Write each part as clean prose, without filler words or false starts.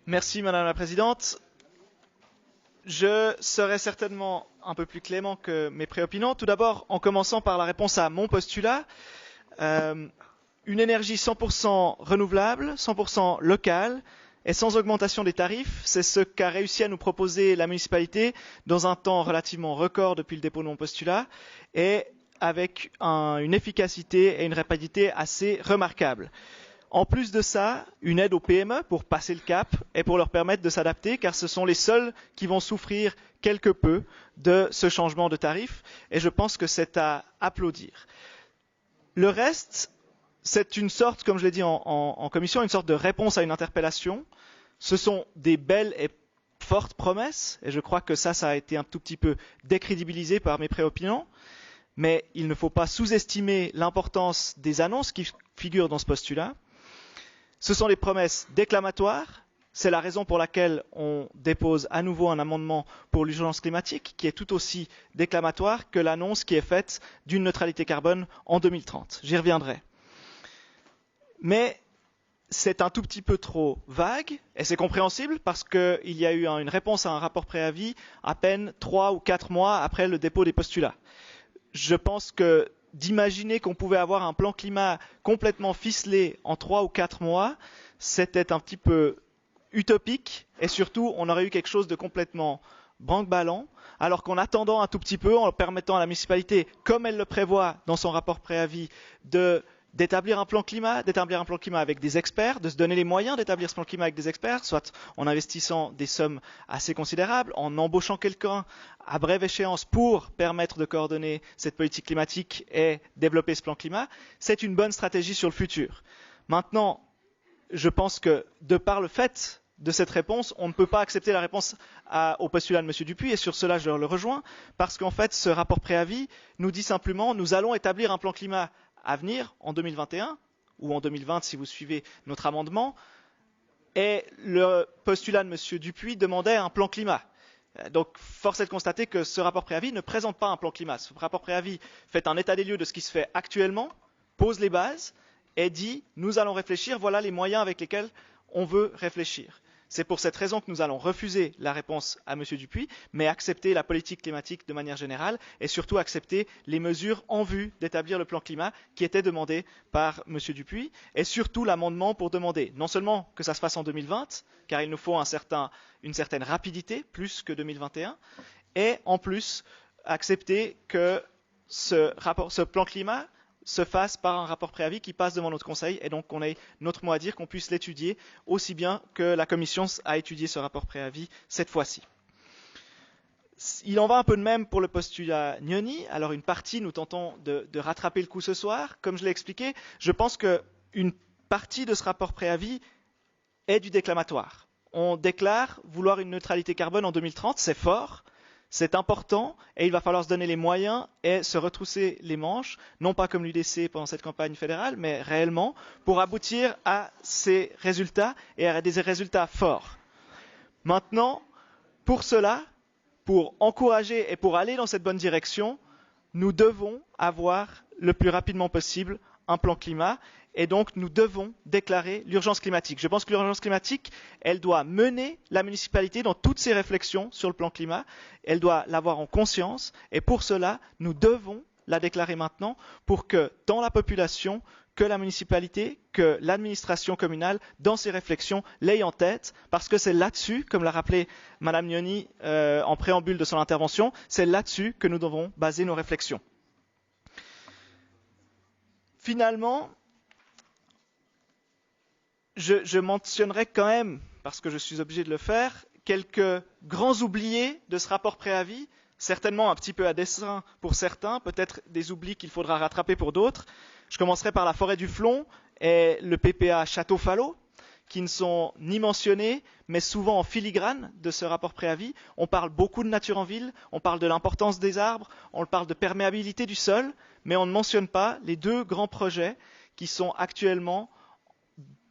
Merci Madame la Présidente. Je serai certainement un peu plus clément que mes préopinants. Tout d'abord, en commençant par la réponse à mon postulat. Une énergie 100% renouvelable, 100% locale et sans augmentation des tarifs, c'est ce qu'a réussi à nous proposer la municipalité dans un temps relativement record depuis le dépôt de mon postulat et avec une efficacité et une rapidité assez remarquables. En plus de ça, une aide aux PME pour passer le cap et pour leur permettre de s'adapter, car ce sont les seuls qui vont souffrir quelque peu de ce changement de tarif, et je pense que c'est à applaudir. Le reste, c'est une sorte, comme je l'ai dit en commission, une sorte de réponse à une interpellation. Ce sont des belles et fortes promesses, et je crois que ça a été un tout petit peu décrédibilisé par mes préopinants, mais il ne faut pas sous-estimer l'importance des annonces qui figurent dans ce postulat. Ce sont des promesses déclamatoires. C'est la raison pour laquelle on dépose à nouveau un amendement pour l'urgence climatique qui est tout aussi déclamatoire que l'annonce qui est faite d'une neutralité carbone en 2030. J'y reviendrai. Mais c'est un tout petit peu trop vague et c'est compréhensible parce qu'il y a eu une réponse à un rapport préavis à peine 3 ou 4 mois après le dépôt des postulats. Je pense que d'imaginer qu'on pouvait avoir un plan climat complètement ficelé en 3 ou 4 mois, c'était un petit peu utopique et surtout on aurait eu quelque chose de complètement branque-ballant, alors qu'en attendant un tout petit peu, en permettant à la municipalité, comme elle le prévoit dans son rapport préavis, d'établir un plan climat avec des experts, de se donner les moyens d'établir ce plan climat avec des experts, soit en investissant des sommes assez considérables, en embauchant quelqu'un à brève échéance pour permettre de coordonner cette politique climatique et développer ce plan climat, c'est une bonne stratégie sur le futur. Maintenant, je pense que de par le fait de cette réponse, on ne peut pas accepter la réponse au postulat de M. Dupuis, et sur cela je le rejoins, parce qu'en fait ce rapport préavis nous dit simplement nous allons établir un plan climat à venir en 2021 ou en 2020 si vous suivez notre amendement, et le postulat de M. Dupuis demandait un plan climat. Donc force est de constater que ce rapport préavis ne présente pas un plan climat. Ce rapport préavis fait un état des lieux de ce qui se fait actuellement, pose les bases et dit nous allons réfléchir, voilà les moyens avec lesquels on veut réfléchir. C'est pour cette raison que nous allons refuser la réponse à M. Dupuis, mais accepter la politique climatique de manière générale et surtout accepter les mesures en vue d'établir le plan climat qui était demandé par M. Dupuis et surtout l'amendement pour demander non seulement que ça se fasse en 2020, car il nous faut une certaine rapidité, plus que 2021, et en plus accepter que ce plan climat se fasse par un rapport préavis qui passe devant notre conseil et donc qu'on ait notre mot à dire, qu'on puisse l'étudier aussi bien que la commission a étudié ce rapport préavis cette fois-ci. Il en va un peu de même pour le postulat Gnoni. Alors une partie, nous tentons de rattraper le coup ce soir. Comme je l'ai expliqué, je pense qu'une partie de ce rapport préavis est du déclamatoire. On déclare vouloir une neutralité carbone en 2030, c'est fort. C'est important et il va falloir se donner les moyens et se retrousser les manches, non pas comme l'UDC pendant cette campagne fédérale, mais réellement, pour aboutir à ces résultats et à des résultats forts. Maintenant, pour cela, pour encourager et pour aller dans cette bonne direction, nous devons avoir le plus rapidement possible un plan climat et donc nous devons déclarer l'urgence climatique. Je pense que l'urgence climatique, elle doit mener la municipalité dans toutes ses réflexions sur le plan climat, elle doit l'avoir en conscience et pour cela, nous devons la déclarer maintenant pour que dans la population, que la municipalité, que l'administration communale, dans ses réflexions, l'aient en tête, parce que c'est là-dessus, comme l'a rappelé Madame Gnoni en préambule de son intervention, c'est là-dessus que nous devons baser nos réflexions. Finalement, je mentionnerai quand même, parce que je suis obligé de le faire, quelques grands oubliés de ce rapport préavis, certainement un petit peu à dessein pour certains, peut-être des oublis qu'il faudra rattraper pour d'autres. Je commencerai par la forêt du Flon et le PPA Château-Fallot, qui ne sont ni mentionnés, mais souvent en filigrane de ce rapport préavis. On parle beaucoup de nature en ville, on parle de l'importance des arbres, on parle de perméabilité du sol, mais on ne mentionne pas les deux grands projets qui sont actuellement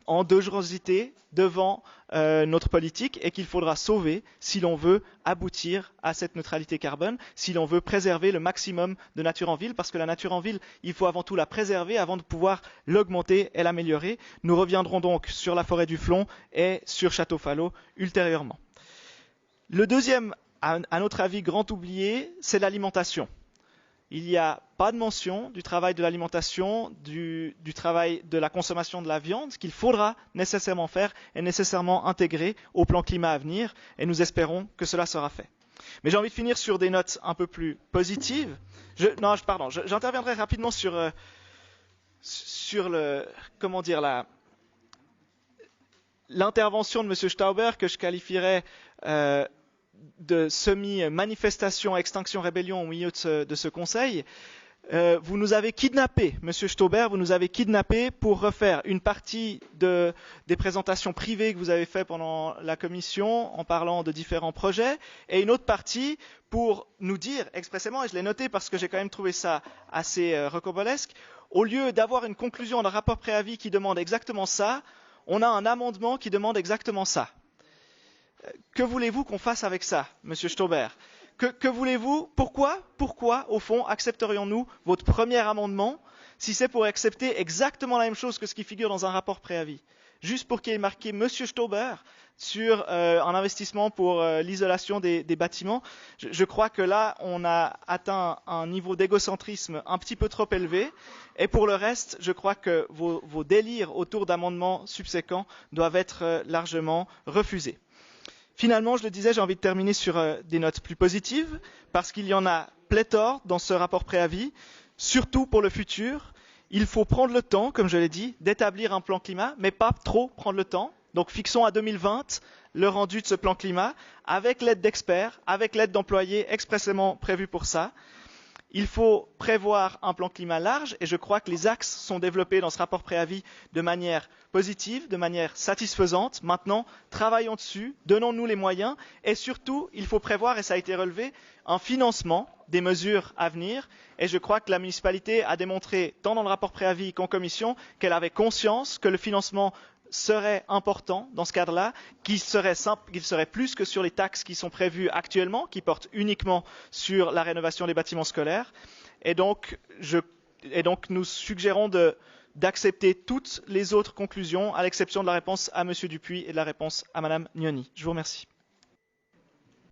en dangerosité devant notre politique et qu'il faudra sauver si l'on veut aboutir à cette neutralité carbone, si l'on veut préserver le maximum de nature en ville, parce que la nature en ville, il faut avant tout la préserver avant de pouvoir l'augmenter et l'améliorer. Nous reviendrons donc sur la forêt du Flon et sur Château-Fallot ultérieurement. Le deuxième, à notre avis, grand oublié, c'est l'alimentation. Il n'y a pas de mention du travail de l'alimentation, du travail de la consommation de la viande, qu'il faudra nécessairement faire et nécessairement intégrer au plan climat à venir, et nous espérons que cela sera fait. Mais j'ai envie de finir sur des notes un peu plus positives. J'interviendrai rapidement sur l'intervention de M. Stauber, que je qualifierais de semi-manifestation, extinction, rébellion au milieu de ce conseil. Vous nous avez kidnappés, Monsieur Stauber, vous nous avez kidnappés pour refaire une partie des présentations privées que vous avez faites pendant la commission en parlant de différents projets, et une autre partie pour nous dire expressément, et je l'ai noté parce que j'ai quand même trouvé ça assez rocambolesque, au lieu d'avoir une conclusion d'un rapport préavis qui demande exactement ça, on a un amendement qui demande exactement ça. Que voulez-vous qu'on fasse avec ça, Monsieur Stauber? Que voulez-vous? Pourquoi, au fond, accepterions-nous votre premier amendement si c'est pour accepter exactement la même chose que ce qui figure dans un rapport préavis? Juste pour qu'il y ait marqué Monsieur Stauber sur un investissement pour l'isolation des bâtiments. Je crois que là, on a atteint un niveau d'égocentrisme un petit peu trop élevé. Et pour le reste, je crois que vos délires autour d'amendements subséquents doivent être largement refusés. Finalement, je le disais, j'ai envie de terminer sur des notes plus positives, parce qu'il y en a pléthore dans ce rapport préavis, surtout pour le futur. Il faut prendre le temps, comme je l'ai dit, d'établir un plan climat, mais pas trop prendre le temps. Donc fixons à 2020 le rendu de ce plan climat, avec l'aide d'experts, avec l'aide d'employés expressément prévus pour ça. Il faut prévoir un plan climat large, et je crois que les axes sont développés dans ce rapport préavis de manière positive, de manière satisfaisante. Maintenant, travaillons dessus, donnons-nous les moyens, et surtout, il faut prévoir, et ça a été relevé, un financement des mesures à venir. Et je crois que la municipalité a démontré, tant dans le rapport préavis qu'en commission, qu'elle avait conscience que le financement serait important dans ce cadre-là, qu'il serait plus que sur les taxes qui sont prévues actuellement, qui portent uniquement sur la rénovation des bâtiments scolaires. Et donc nous suggérons d'accepter toutes les autres conclusions, à l'exception de la réponse à M. Dupuis et de la réponse à Mme Gnoni. Je vous remercie.